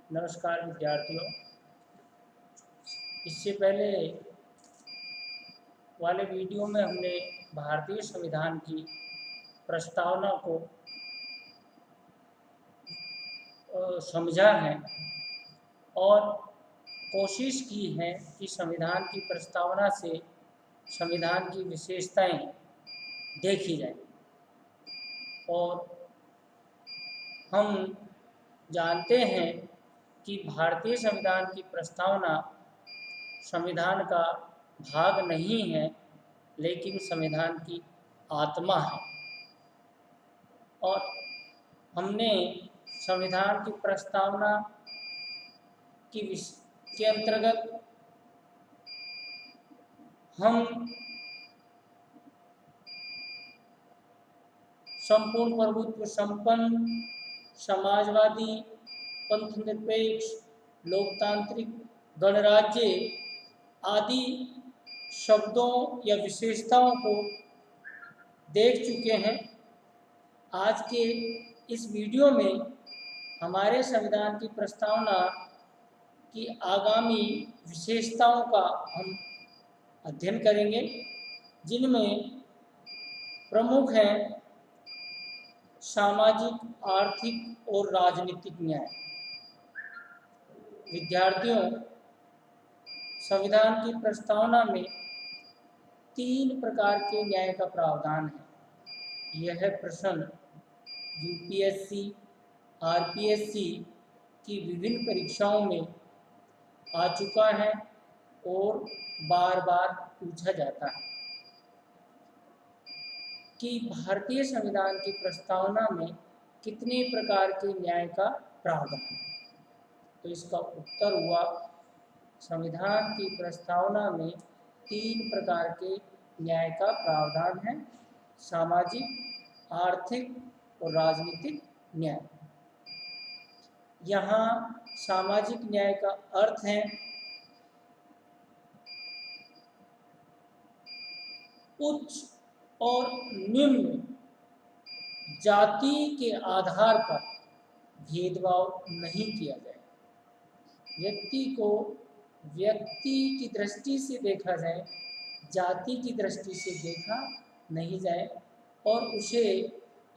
नमस्कार विद्यार्थियों। इससे पहले वाले वीडियो में हमने भारतीय संविधान की प्रस्तावना को समझा है और कोशिश की है कि संविधान की प्रस्तावना से संविधान की विशेषताएं देखी जाए। और हम जानते हैं कि भारतीय संविधान की प्रस्तावना संविधान का भाग नहीं है, लेकिन संविधान की आत्मा है। और हमने संविधान की प्रस्तावना के अंतर्गत हम संपूर्ण प्रभुत्व संपन्न, समाजवादी, पंथनिरपेक्ष, लोकतांत्रिक, गणराज्य आदि शब्दों या विशेषताओं को देख चुके हैं। आज के इस वीडियो में हमारे संविधान की प्रस्तावना की आगामी विशेषताओं का हम अध्ययन करेंगे, जिनमें प्रमुख हैं सामाजिक, आर्थिक और राजनीतिक न्याय। विद्यार्थियों, संविधान की प्रस्तावना में 3 प्रकार के न्याय का प्रावधान है। यह प्रश्न यूपीएससी, आरपीएससी की विभिन्न परीक्षाओं में आ चुका है और बार बार पूछा जाता है कि भारतीय संविधान की प्रस्तावना में कितने प्रकार के न्याय का प्रावधान है। तो इसका उत्तर हुआ, संविधान की प्रस्तावना में 3 प्रकार के न्याय का प्रावधान है: सामाजिक, आर्थिक और राजनीतिक न्याय। यहाँ सामाजिक न्याय का अर्थ है उच्च और निम्न जाति के आधार पर भेदभाव नहीं किया जाए। व्यक्ति को व्यक्ति की दृष्टि से देखा जाए, जाति की दृष्टि से देखा नहीं जाए और उसे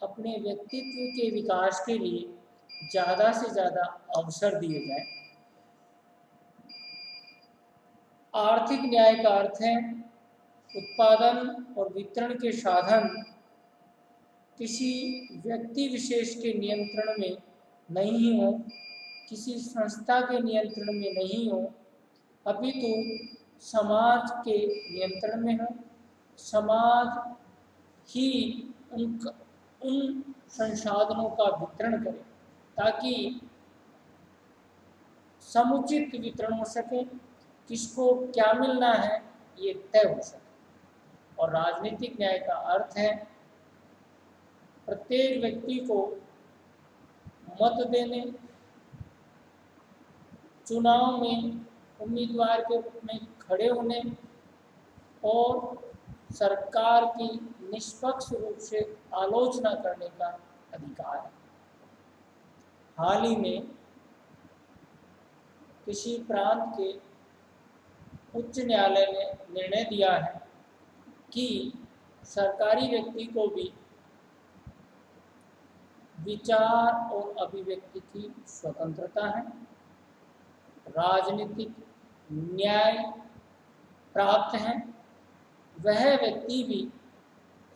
अपने व्यक्तित्व के विकास के लिए ज़्यादा से ज़्यादा अवसर दिए जाए। आर्थिक न्याय का अर्थ है उत्पादन और वितरण के साधन किसी व्यक्ति विशेष के नियंत्रण में नहीं हो, किसी संस्था के नियंत्रण में नहीं हो, अपितु समाज के नियंत्रण में हो। समाज ही उन संसाधनों का वितरण करे ताकि समुचित वितरण हो सके, किसको क्या मिलना है ये तय हो सके। और राजनीतिक न्याय का अर्थ है प्रत्येक व्यक्ति को मत देने, चुनाव में उम्मीदवार के रूप में खड़े होने और सरकार की निष्पक्ष रूप से आलोचना करने का अधिकार है। हाल ही में किसी प्रांत के उच्च न्यायालय ने निर्णय दिया है कि सरकारी व्यक्ति को भी विचार और अभिव्यक्ति की स्वतंत्रता है। राजनीतिक न्याय प्राप्त है, वह व्यक्ति भी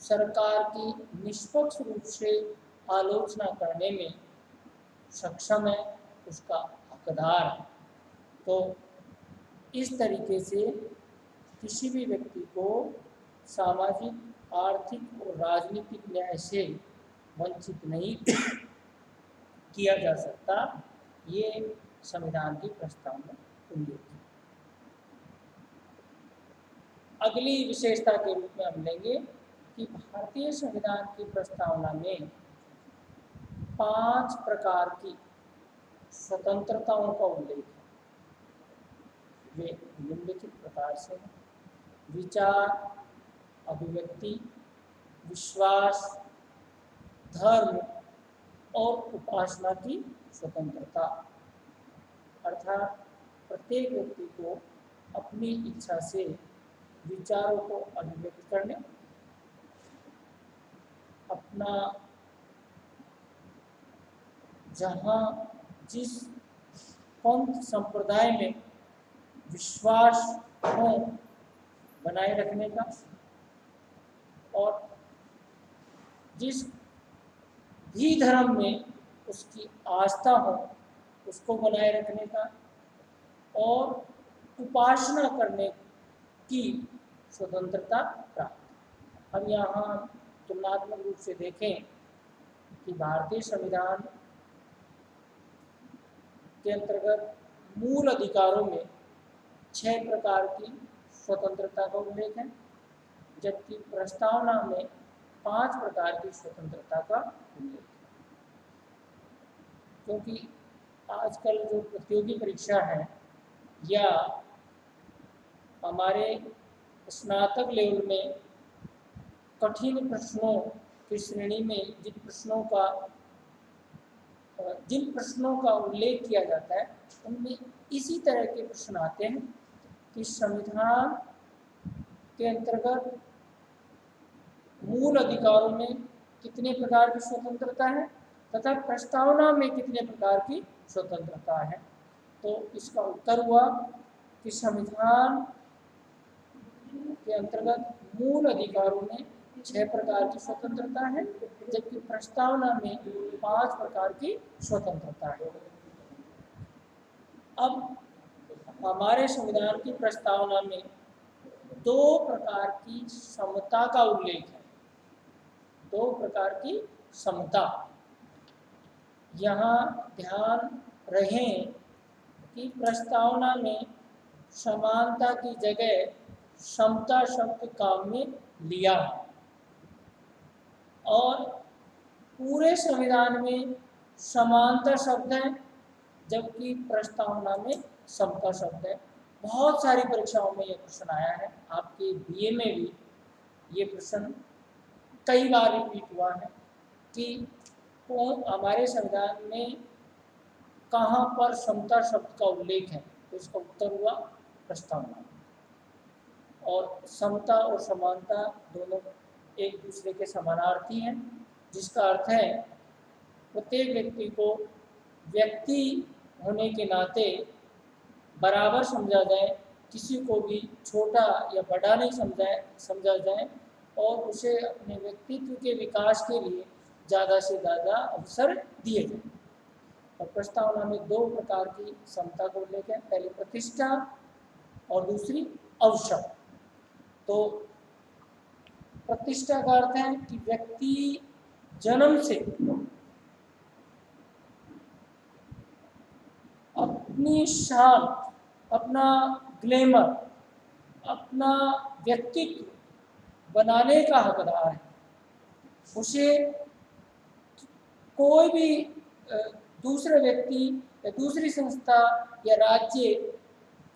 सरकार की निष्पक्ष रूप से आलोचना करने में सक्षम है, उसका हकदार है। तो इस तरीके से किसी भी व्यक्ति को सामाजिक, आर्थिक और राजनीतिक न्याय से वंचित नहीं किया जा सकता। ये संविधान की प्रस्तावना में उल्लेख है। अगली विशेषता के रूप में हम लेंगे कि भारतीय संविधान की प्रस्तावना में 5 प्रकार की स्वतंत्रताओं का उल्लेख है। वे निम्नलिखित प्रकार से हैं: विचार, अभिव्यक्ति, विश्वास, धर्म और उपासना की स्वतंत्रता। अर्थात प्रत्येक व्यक्ति को अपनी इच्छा से विचारों को अभिव्यक्त करने, अपना जहाँ जिस पंथ संप्रदाय में विश्वास हो बनाए रखने का, और जिस भी धर्म में उसकी आस्था हो उसको बनाए रखने का, और उपासना करने की स्वतंत्रता प्राप्त। हम यहाँ तुलनात्मक रूप से देखें कि भारतीय संविधान के अंतर्गत मूल अधिकारों में 6 प्रकार की स्वतंत्रता का उल्लेख है, जबकि प्रस्तावना में 5 प्रकार की स्वतंत्रता का उल्लेख है। क्योंकि आजकल जो प्रतियोगी परीक्षा है या हमारे स्नातक लेवल में कठिन प्रश्नों की श्रेणी में जिन प्रश्नों का उल्लेख किया जाता है उनमें इसी तरह के प्रश्न आते हैं कि संविधान के अंतर्गत मूल अधिकारों में कितने प्रकार की स्वतंत्रता है तथा प्रस्तावना में कितने प्रकार की स्वतंत्रता है। तो इसका उत्तर हुआ कि संविधान के अंतर्गत मूल अधिकारों में 6 प्रकार की स्वतंत्रता है, जबकि प्रस्तावना में 5 प्रकार की स्वतंत्रता है। अब हमारे संविधान की प्रस्तावना में 2 प्रकार की समता का उल्लेख है। 2 प्रकार की समता। यहाँ ध्यान रहे कि प्रस्तावना में समानता की जगह समता शब्द काम में लिया है, और पूरे संविधान में समानता शब्द है जबकि प्रस्तावना में समता शब्द है। बहुत सारी परीक्षाओं में ये प्रश्न आया है, आपके बीए में भी ये प्रश्न कई बार रिपीट हुआ है कि कौन हमारे संविधान में कहाँ पर समता शब्द का उल्लेख है। तो इसका उत्तर हुआ प्रस्तावना। और समता और समानता दोनों एक दूसरे के समानार्थी हैं, जिसका अर्थ है प्रत्येक व्यक्ति को व्यक्ति होने के नाते बराबर समझा जाए, किसी को भी छोटा या बड़ा नहीं समझा जाए, और उसे अपने व्यक्तित्व के विकास के लिए ज़्यादा से ज़्यादा अवसर दिए जाए। और प्रस्तावना में 2 प्रकार की समता को उल्लेख है, पहली प्रतिष्ठा और दूसरी अवसर। तो प्रतिष्ठा का अर्थ है कि व्यक्ति जन्म से अपनी शान, अपना ग्लैमर, अपना व्यक्तित्व बनाने का हकदार है। उसे कोई भी दूसरे व्यक्ति या दूसरी संस्था या राज्य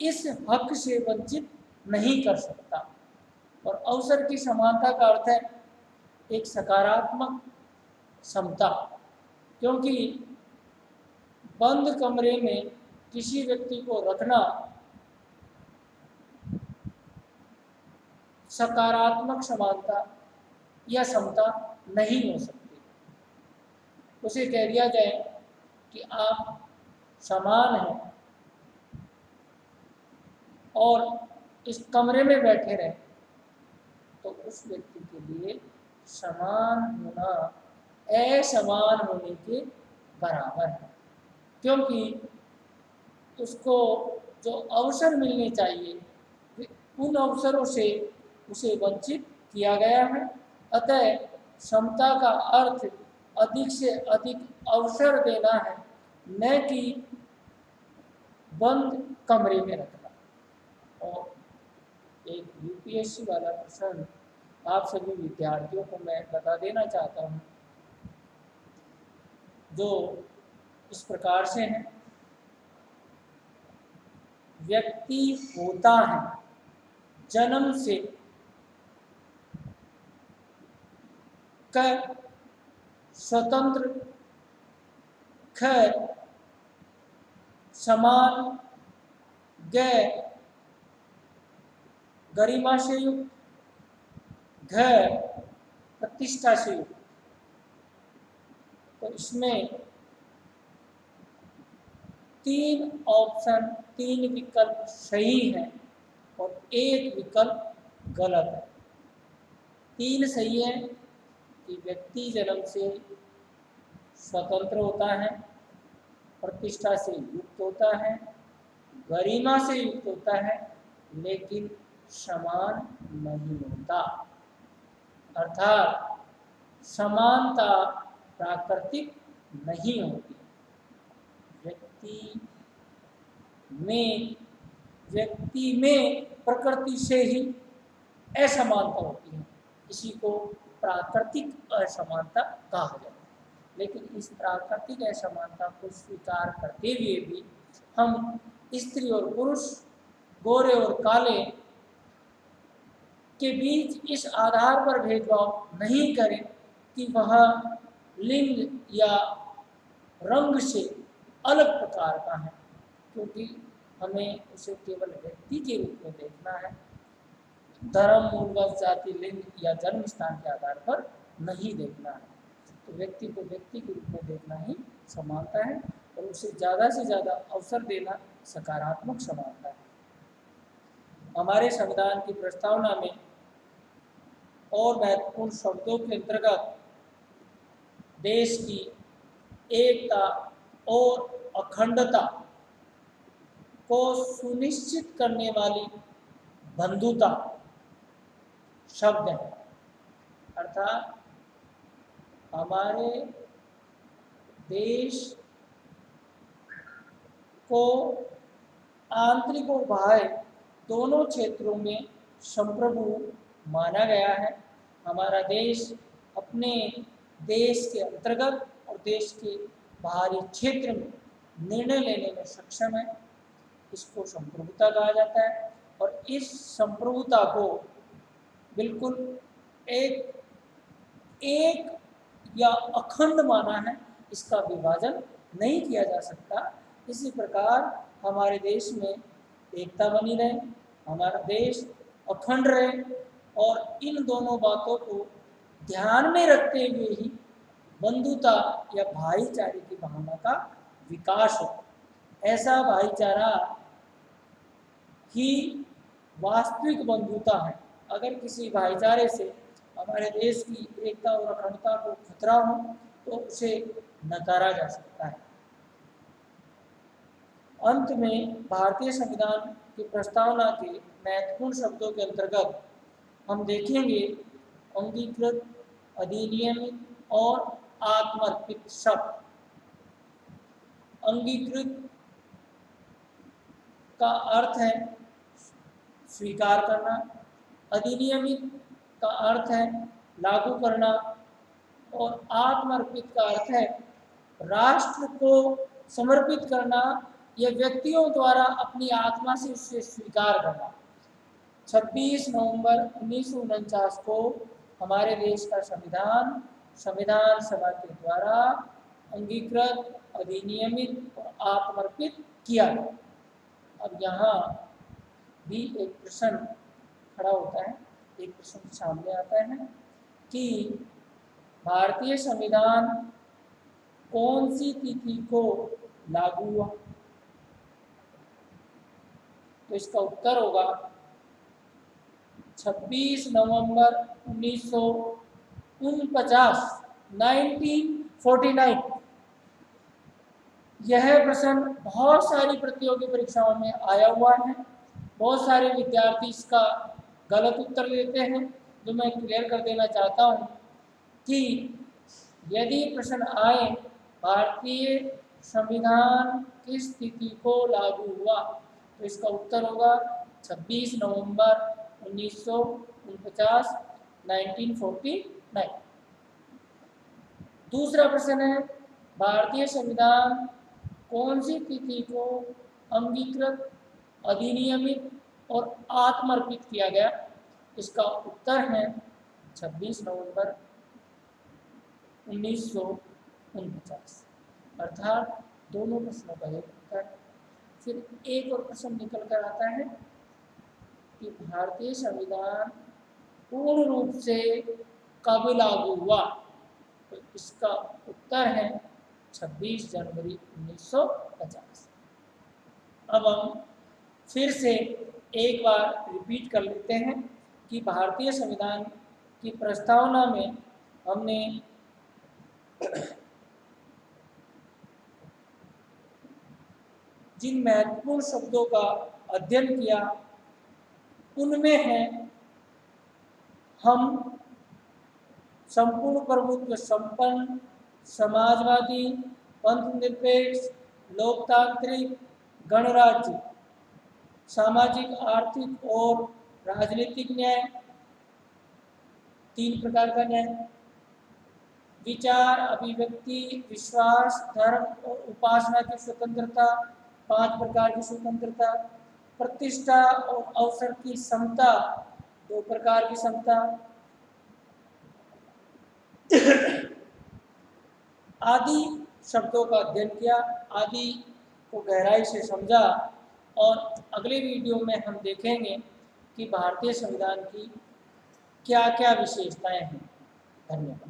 इस हक से वंचित नहीं कर सकता। और अवसर की समानता का अर्थ है एक सकारात्मक समता, क्योंकि बंद कमरे में किसी व्यक्ति को रखना सकारात्मक समानता या समता नहीं हो सकती। उसे कह दिया जाए कि आप समान हैं और इस कमरे में बैठे रहें, तो उस व्यक्ति के लिए समान होना असमान होने के बराबर है, क्योंकि उसको जो अवसर मिलने चाहिए उन अवसरों से उसे वंचित किया गया है। अतः समता का अर्थ अधिक से अधिक अवसर देना है, न कि बंद कमरे में रखना। और एक यूपीएससी वाला प्रश्न आप सभी विद्यार्थियों को मैं बता देना चाहता हूँ, जो इस प्रकार से है। व्यक्ति होता है जन्म से क स्वतंत्र, ख समान, ग गरिमा से युक्त, घ प्रतिष्ठा से युक्त। तो इसमें 3 ऑप्शन, 3 विकल्प सही हैं और 1 विकल्प गलत है। 3 सही है कि व्यक्ति जन्म से स्वतंत्र होता है, प्रतिष्ठा से युक्त होता है, गरिमा से युक्त होता है, लेकिन समान नहीं होता। अर्थात समानता प्राकृतिक नहीं होती। व्यक्ति में प्रकृति से ही असमानता होती है, इसी को प्राकृतिक असमानता कहा जाता है। लेकिन इस प्राकृतिक असमानता को स्वीकार करते हुए भी हम स्त्री और पुरुष, गोरे और काले के बीच इस आधार पर भेदभाव नहीं करें कि वह लिंग या रंग से अलग प्रकार का है, क्योंकि हमें उसे केवल व्यक्ति के रूप में देखना है। धर्म, मूलवत, जाति, लिंग या जन्म स्थान के आधार पर नहीं देखना है। तो व्यक्ति को व्यक्ति के रूप में देखना ही समानता है और उसे ज़्यादा से ज़्यादा अवसर देना सकारात्मक समानता है। हमारे संविधान की प्रस्तावना में और महत्वपूर्ण शब्दों के अंतर्गत देश की एकता और अखंडता को सुनिश्चित करने वाली बंधुता शब्द है। अर्थात हमारे देश को आंतरिक और बाह्य दोनों क्षेत्रों में संप्रभु माना गया है। हमारा देश अपने देश के अंतर्गत और देश के बाहरी क्षेत्र में निर्णय लेने में सक्षम है, इसको संप्रभुता कहा जाता है। और इस संप्रभुता को बिल्कुल एक या अखंड माना है, इसका विभाजन नहीं किया जा सकता। इसी प्रकार हमारे देश में एकता बनी रहे, हमारा देश अखंड रहे और इन दोनों बातों को ध्यान में रखते हुए ही बंधुता या भाईचारे की भावना का विकास हो। ऐसा भाईचारा ही वास्तविक बंधुता है। अगर किसी भाईचारे से हमारे देश की एकता और अखंडता को खतरा हो तो उसे नकारा जा सकता है। अंत में भारतीय संविधान की प्रस्तावना के महत्वपूर्ण शब्दों के अंतर्गत हम देखेंगे अंगीकृत, अधिनियमित और आत्मर्पित शब्द। अंगीकृत का अर्थ है स्वीकार करना, अधिनियमित का अर्थ है लागू करना और आत्मर्पित का अर्थ है राष्ट्र को समर्पित करना या व्यक्तियों द्वारा अपनी आत्मा से उसे स्वीकार करना। 26 नवंबर 1949 को हमारे देश का संविधान सभा के द्वारा अंगीकृत, अधिनियमित और आत्मर्पित किया गया। अब यहाँ भी एक प्रश्न खड़ा होता है, एक प्रश्न सामने आता है कि भारतीय संविधान कौन सी तिथि को लागू हुआ? तो इसका उत्तर होगा 26 नवंबर 1949। यह प्रश्न बहुत सारी प्रतियोगी परीक्षाओं में आया हुआ है। बहुत सारे विद्यार्थी इसका गलत उत्तर देते हैं, जो मैं क्लियर कर देना चाहता हूँ कि यदि प्रश्न आए भारतीय संविधान किस तिथि को लागू हुआ, तो इसका उत्तर होगा 26 नवंबर 1949, 1949। दूसरा प्रश्न है भारतीय संविधान कौन सी तिथि को अंगीकृत, अधिनियमित और आत्मर्पित किया गया? इसका उत्तर है 26 नवंबर 1949। अर्थात दोनों प्रश्नों का एक उत्तर। फिर एक और प्रश्न निकल कर आता है कि भारतीय संविधान पूर्ण रूप से कब लागू हुआ? तो इसका उत्तर है 26 जनवरी 1950। अब हम फिर से एक बार रिपीट कर लेते हैं कि भारतीय संविधान की प्रस्तावना में हमने जिन महत्वपूर्ण शब्दों का अध्ययन किया उनमें है हम संपूर्ण प्रभुत्व संपन्न, समाजवादी, पंथ निरपेक्ष, लोकतांत्रिक, गणराज्य, सामाजिक, आर्थिक और राजनीतिक न्याय, 3 प्रकार का न्याय, विचार, अभिव्यक्ति, विश्वास, धर्म और उपासना की स्वतंत्रता, 5 प्रकार की स्वतंत्रता, प्रतिष्ठा और अवसर की समता, 2 प्रकार की समता, आदि शब्दों का अध्ययन किया, आदि को गहराई से समझा। और अगले वीडियो में हम देखेंगे कि भारतीय संविधान की क्या क्या विशेषताएं हैं। धन्यवाद।